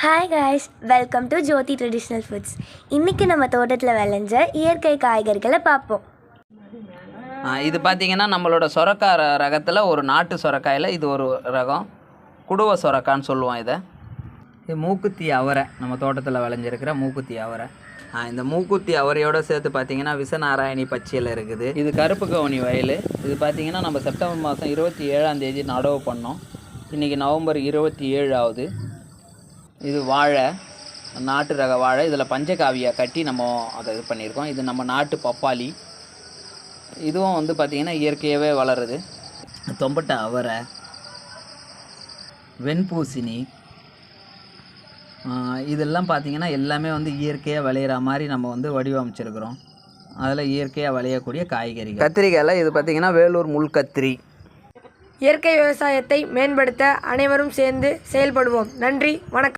Hi guys, welcome to Jothi traditional foods. இன்றைக்கி நம்ம தோட்டத்தில் விளைஞ்ச இயற்கை காய்கறிகளை பார்ப்போம். இது பார்த்திங்கன்னா நம்மளோட சொரக்காய் ரகத்தில் ஒரு நாட்டு சொரக்காயில் இது ஒரு ரகம் குடுவை சொரக்கான்னு சொல்லுவோம். இது மூக்குத்தி அவரை, நம்ம தோட்டத்தில் விளைஞ்சிருக்கிற மூக்குத்தி அவரை. இந்த மூக்குத்தி அவரையோடு சேர்த்து பார்த்திங்கன்னா விசநாராயணி பச்சையில் இருக்குது. இது கருப்பு கவுனி வயல். இது பார்த்திங்கன்னா நம்ம செப்டம்பர் மாதம் 27ஆம் நடவு பண்ணோம். இன்றைக்கி நவம்பர் 27 ஆகுது. இது வாழை, நாட்டு ரக வாழை. இதில் பஞ்சகாவியா கட்டி நம்ம அதை இது பண்ணியிருக்கோம். இது நம்ம நாட்டு பப்பாளி. இதுவும் வந்து பார்த்திங்கன்னா இயற்கையாகவே வளருது. தொம்பட்டை அவரை, வெண்பூசணி, இதெல்லாம் பார்த்திங்கன்னா எல்லாமே வந்து இயற்கையாக விளையிற மாதிரி நம்ம வந்து வடிவமைச்சிருக்கிறோம். அதில் இயற்கையாக விளையக்கூடிய காய்கறிகள். கத்திரிக்காயில் இது பார்த்திங்கன்னா வேலூர் முள் கத்திரி. இயற்கை விவசாயத்தை மேம்படுத்த அனைவரும் சேர்ந்து செயல்படுவோம். நன்றி, வணக்கம்.